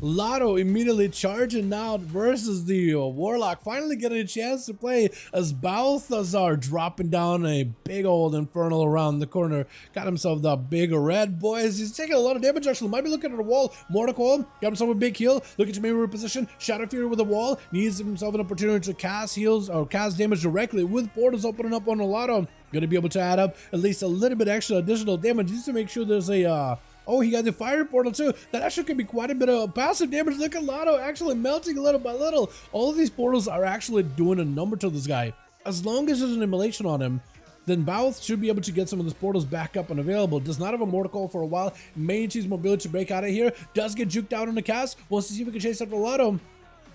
Lotto immediately charging out versus the Warlock, finally getting a chance to play as Balthazar dropping down a big old Infernal around the corner. Got himself the big red, boys. He's taking a lot of damage actually. Might be looking at a wall. Mortal got himself a big heal. Looking to maybe reposition. Shadow Fury with a wall. Needs himself an opportunity to cast heals or cast damage directly with portals opening up on a Lotto. Gonna be able to add up at least a little bit extra additional damage just to make sure there's a oh, he got the fire portal too. That actually could be quite a bit of passive damage. Look at Lotto actually melting little by little. All of these portals are actually doing a number to this guy. As long as there's an immolation on him, then Bouth should be able to get some of those portals back up and available. Does not have a mortal coil for a while. May choose mobility to break out of here. Does get juked out on the cast. Wants to see if we can chase after Lotto.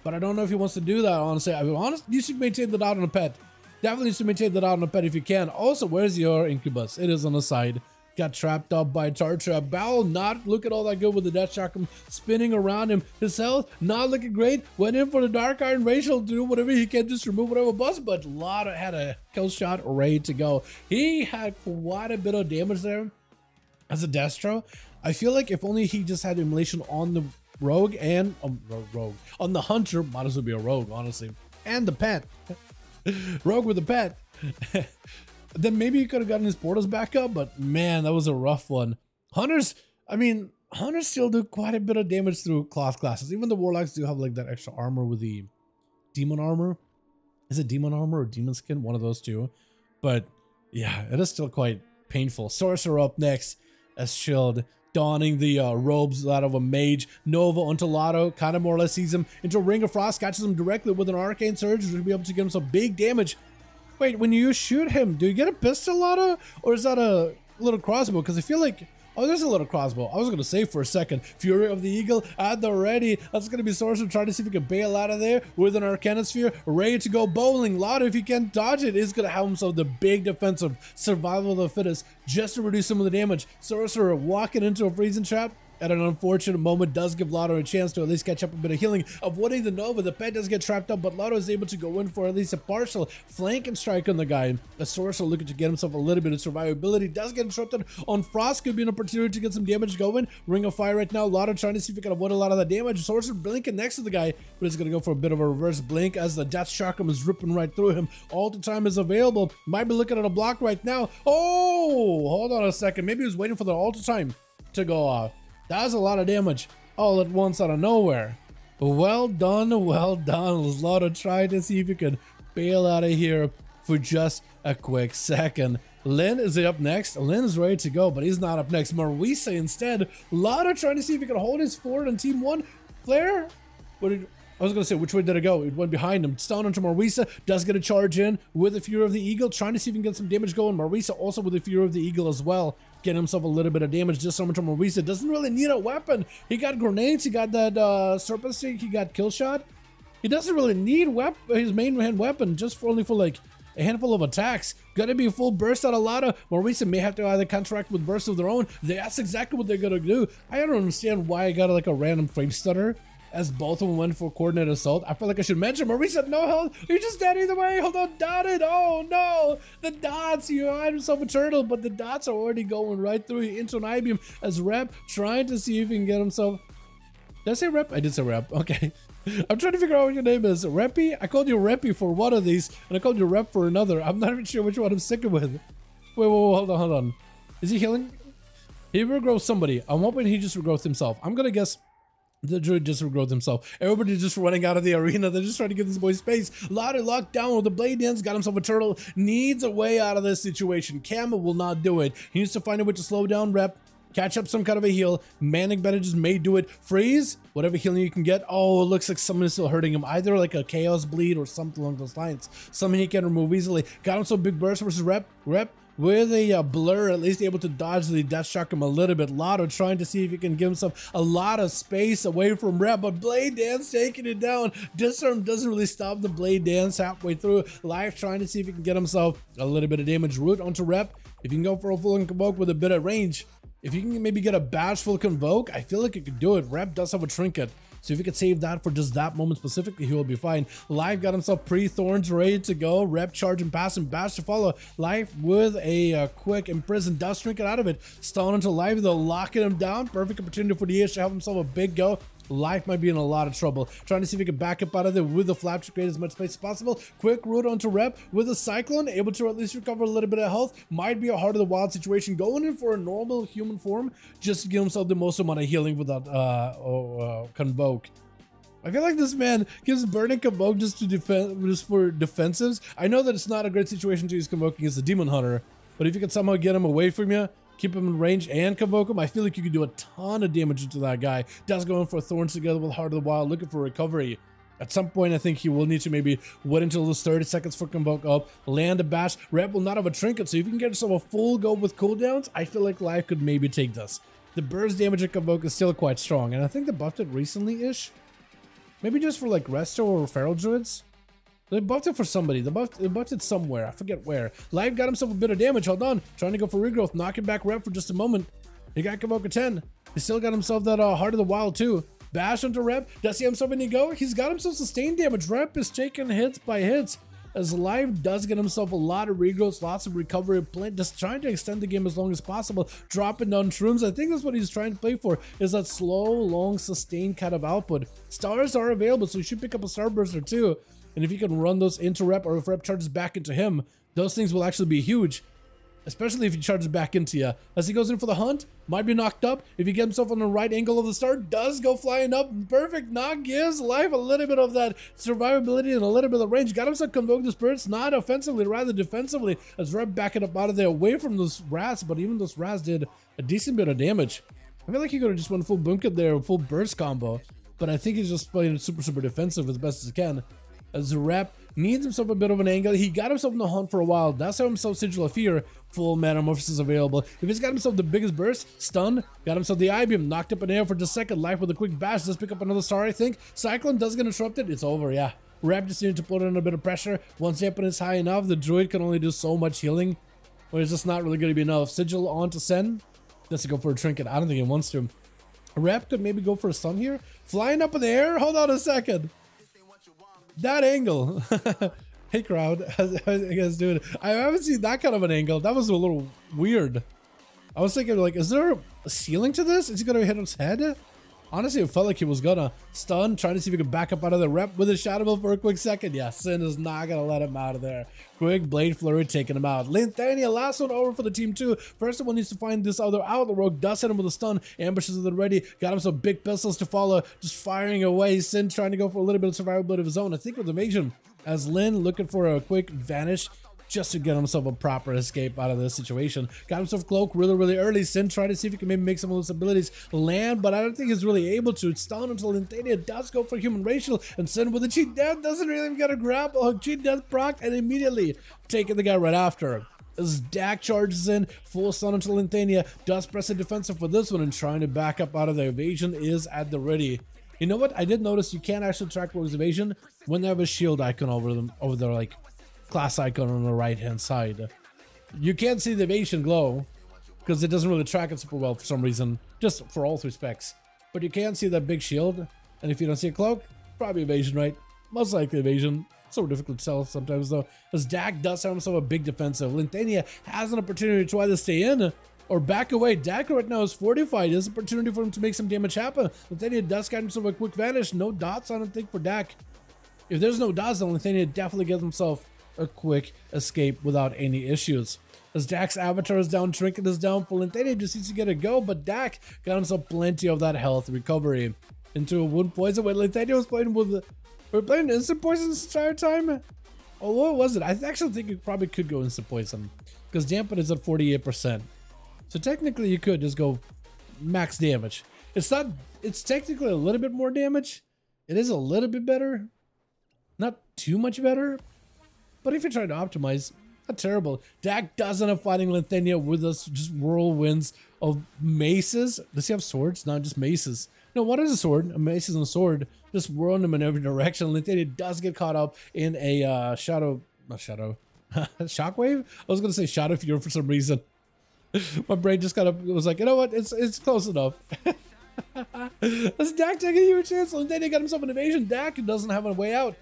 But I don't know if he wants to do that, honestly. I mean, honestly, you should maintain the dot on a pet. Definitely needs to maintain the dot on a pet if you can. Also, where's your incubus? It is on the side. Got trapped up by Tar Trap. Bow not looking all that good with the Death Chakram spinning around him. His health not looking great. Went in for the Dark Iron Racial to do whatever he can, just remove whatever bust, but Lotto had a kill shot ready to go. He had quite a bit of damage there as a Destro. I feel like if only he just had immolation on the rogue and on the hunter, might as well be a rogue, honestly, and the pet. Rogue with a pet. Then maybe he could have gotten his portals back up, but man, that was a rough one. Hunters, I mean, Hunters still do quite a bit of damage through cloth classes. Even the Warlocks do have like that extra armor with the demon armor. Is it demon armor or demon skin? One of those two. But yeah, it is still quite painful. Sorcerer up next as Shield, donning the robes out of a mage. Nova onto Lotto, kind of more or less sees him into a Ring of Frost, catches him directly with an Arcane Surge, which will be able to give him some big damage. Wait, when you shoot him, do you get a pistol, Lotto? Or is that a little crossbow? Because I feel like, oh, there's a little crossbow. I was going to say for a second. Fury of the Eagle at the ready. That's going to be Sorcerer trying to see if he can bail out of there with an Arcana Sphere. Ready to go bowling. Lotto, if he can't dodge it, is going to have himself the big defensive survival of the fittest just to reduce some of the damage. Sorcerer walking into a freezing trap. At an unfortunate moment, does give Lotto a chance to at least catch up a bit of healing. Avoiding the Nova, the pet does get trapped up, but Lotto is able to go in for at least a partial flank and strike on the guy. The Sorcerer looking to get himself a little bit of survivability, does get interrupted on Frost, could be an opportunity to get some damage going. Ring of Fire right now, Lotto trying to see if he can avoid a lot of that damage. Sorcerer blinking next to the guy, but he's going to go for a bit of a reverse blink as the Death Chakram is ripping right through him. Alter Time is available, might be looking at a block right now. Oh, hold on a second, maybe he was waiting for the Alter Time to go off. That was a lot of damage all at once out of nowhere. Well done, well done. Lotto trying to see if you could bail out of here for just a quick second. Lynn is up next. Lynn is ready to go, but he's not up next. Marisa instead. Lotto trying to see if he can hold his fort on team one. Flare? I was going to say, which way did it go? It went behind him. Stun onto Marisa. Does get a charge in with the Fury of the Eagle. Trying to see if he can get some damage going. Marisa also with the Fury of the Eagle as well. Getting himself a little bit of damage. Just summon to Marisa. Doesn't really need a weapon. He got grenades. He got that Serpent Stick. He got Kill Shot. He doesn't really need his main hand weapon. Just only for like a handful of attacks. Gonna be a full burst out of Lotto. Marisa may have to either counteract with bursts of their own. That's exactly what they're gonna do. I don't understand why I got like a random frame stutter as both of them went for coordinated assault. I feel like I should mention Marisa, no health. You're just dead either way. Hold on, dotted. Oh no, the dots. You had himself a turtle, but the dots are already going right through into an I-beam as Rep trying to see if he can get himself. Did I say Rep? I did say Rep. Okay. I'm trying to figure out what your name is. Reppy? I called you Reppy for one of these, and I called you Rep for another. I'm not even sure which one I'm sticking with. Wait, hold on, hold on. Is he healing? He regrowth somebody. I'm hoping he just regrowth himself. I'm gonna guess the druid just regrowth himself. Everybody's just running out of the arena. They're just trying to give this boy space. Lotto locked down with the blade dance. Got himself a turtle. Needs a way out of this situation. Camel will not do it. He needs to find a way to slow down Rep. Catch up some kind of a heal. Manic bandages may do it. Freeze. Whatever healing you can get. Oh, it looks like someone is still hurting him. Either like a chaos bleed or something along those lines. Something he can remove easily. Got him some big burst versus Rep. With a blur, at least able to dodge the Death Chakram a little bit. Lotto trying to see if he can give himself a lot of space away from Rep, but Blade Dance taking it down. Disarm doesn't really stop the Blade Dance halfway through. Life trying to see if he can get himself a little bit of damage. Root onto Rep. If you can go for a full Convoke with a bit of range, if you can maybe get a Bashful Convoke, I feel like you could do it. Rep does have a Trinket, so if he could save that for just that moment specifically, he will be fine. Life got himself pre-thorns ready to go. Rep charge and pass and bash to follow. Life with a quick imprison does Trinket out of it. Stun into Life though, locking him down. Perfect opportunity for the Ish to have himself a big go. Life might be in a lot of trouble. Trying to see if he can back up out of there with the flap to create as much space as possible. Quick root onto Rep with a Cyclone, able to at least recover a little bit of health. Might be a Heart of the Wild situation, going in for a normal human form just to give himself the most amount of healing without Convoke. I feel like this man gives Burning Convoke just to defend, just for defensives. I know that it's not a great situation to use Convoke against the Demon Hunter, but if you can somehow get him away from you, keep him in range and Convoke him, I feel like you could do a ton of damage to that guy. Does going for Thorns together with Heart of the Wild, looking for recovery. At some point, I think he will need to maybe wait until those 30 seconds for Convoke up, land a bash. Rep will not have a trinket, so if you can get yourself a full go with cooldowns, I feel like Life could maybe take this. The burst damage of Convoke is still quite strong, and I think they buffed it recently-ish. Maybe just for like Resto or Feral Druids. They buffed it for somebody. They buffed it somewhere. I forget where. Live got himself a bit of damage. Hold on. Trying to go for regrowth. Knocking back Rep for just a moment. He got Convoke a 10. He still got himself that Heart of the Wild too. Bash onto Rep. Does he have himself any go? He's got himself sustained damage. Rep is taking hits by hits. As Live does get himself a lot of regrowths, lots of recovery, just trying to extend the game as long as possible, dropping down shrooms. I think that's what he's trying to play for, is that slow, long, sustained kind of output. Stars are available, so you should pick up a Starburst or two, and if you can run those into Rep, or if Rep charges back into him, those things will actually be huge. Especially if he charges back into you. As he goes in for the hunt, might be knocked up. If he gets himself on the right angle of the star, does go flying up. Perfect knock, gives Life a little bit of that survivability and a little bit of range. Got himself Convoke the Spirits, not offensively, rather defensively, as Rep backing up out of there away from those rats, but even those rats did a decent bit of damage. I feel like he could have just went full Boomkit there, full burst combo, but I think he's just playing super defensive as best as he can. As Rep needs himself a bit of an angle. He got himself in the hunt for a while. That's how himself Sigil of Fear. Full Metamorphosis available. If he's got himself the biggest burst, stun, got himself the Eye Beam, knocked up in air for just a second. Life with a quick bash. Does pick up another star, I think. Cyclone does get interrupted. It's over, yeah. Rep just needed to put in a bit of pressure. Once the weapon is high enough, the Druid can only do so much healing, or it's just not really going to be enough. Sigil on to Sen. Does he go for a trinket? I don't think he wants to. Rep could maybe go for a stun here. Flying up in the air? Hold on a second. That angle. Hey crowd, how you guys doing? I haven't seen that kind of an angle. That was a little weird. I was thinking like, is there a ceiling to this? Is he gonna hit his head? Honestly, it felt like he was gonna stun, trying to see if he could back up out of the Rep with a Shadow Ball for a quick second. Yeah, Sin is not gonna let him out of there. Quick Blade Flurry taking him out. Linthania, last one over for the team too. First one needs to find this other Outlaw rogue. Does hit him with a stun. Ambushes it ready. Got him some big pistols to follow. Just firing away. Sin trying to go for a little bit of survivability of his own. I think with evasion. As Lin looking for a quick vanish just to get himself a proper escape out of this situation. Got himself Cloak really early. Sin trying to see if he can maybe make some of those abilities land, but I don't think he's really able to. It's down until Linthania does go for Human Racial, and Sin with a Cheat Death doesn't really get a grab. Oh, Cheat Death proc, and immediately taking the guy right after. As Dak charges in, full stun until Linthania does press a defensive for this one, and trying to back up out of the evasion is at the ready. You know what? I did notice you can't actually track rogue's evasion when they have a shield icon over their like class icon on the right hand side. You can't see the evasion glow because it doesn't really track it super well for some reason, just for all three specs. But you can see that big shield, and if you don't see a cloak, probably evasion, right? Most likely evasion. So difficult to tell sometimes though. As Dak does have himself a big defensive. Linthania has an opportunity to either stay in or back away. Dak right now is fortified. There's an opportunity for him to make some damage happen. Linthania does get himself a quick vanish. No dots, I don't think, for Dak. If there's no dots, then Linthania definitely gets himself a quick escape without any issues. As Dak's avatar is down, Trinket is down, for Linthania just needs to get a go, but Dak got himself plenty of that health recovery. Into a wound poison. Wait, Linthania was playing with we're playing instant poison this entire time? Oh, what was it? I actually think it probably could go instant poison because dampen is at 48%. So technically you could just go max damage. It's technically a little bit more damage. It is a little bit better. Not too much better. But if you're trying to optimize, not terrible. Dak does end up fighting Linthania with us just whirlwinds of maces. Does he have swords? No, just maces. No, what is a sword? A mace is a sword. Just whirling them in every direction. Linthania does get caught up in a shockwave? I was gonna say Shadow Fury for some reason. My brain just kind of was like, you know what? It's close enough. That's Dak taking a huge chance. Linthania got himself an evasion. Dak doesn't have a way out.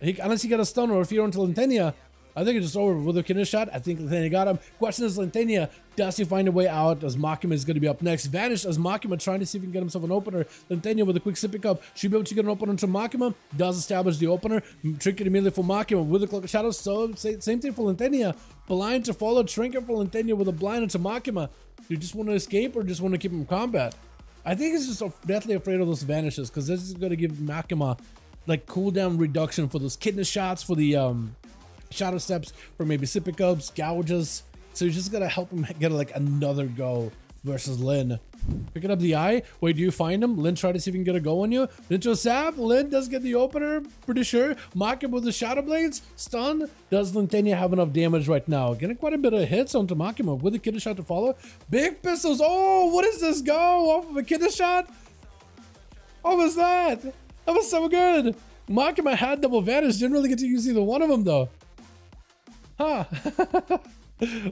Unless he got a stun or a fear onto Linthania. I think it's just over with a kidney shot. I think Lentenia got him. Question is, Lentenia, does he find a way out as Makima is going to be up next? Vanish as Makima trying to see if he can get himself an opener. Lentenia with a quick sip pick up. Should be able to get an opener to Makima. Does establish the opener. Trinket immediately for Makima with a Cloak of Shadows. So same thing for Lentenia. Blind to follow. Trinket for Lentenia with a blind into Makima. Do you just want to escape or just want to keep him in combat? I think he's just deathly afraid of those vanishes because this is going to give Makima like cooldown reduction for those kidney shots, for the shadow steps, for maybe sip pickups, gouges. So he's just gonna help him get like another go versus Lin. Picking up the eye. Wait, do you find him? Lin try to see if he can get a go on you. Nitro Sap. Lin does get the opener, pretty sure. Makima with the Shadow Blades. Stun. Does Lentenia have enough damage right now? Getting quite a bit of hits onto Makima with a kidney shot to follow. Big pistols. Oh, what is this go? Off of a kidney shot? What was that? That was so good. Makima had double vanish. Didn't really get to use either one of them though. Huh.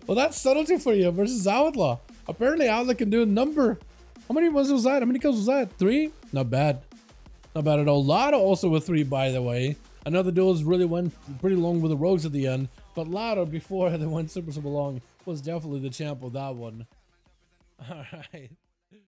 Well, that's subtlety for you versus Outlaw. Apparently Outlaw can do a number. How many was that? How many kills was that? 3? Not bad. Not bad at all. Lotto also with 3, by the way. Another Duels really went pretty long with the rogues at the end. But Lotto, before they went super long, was definitely the champ of that one. Alright.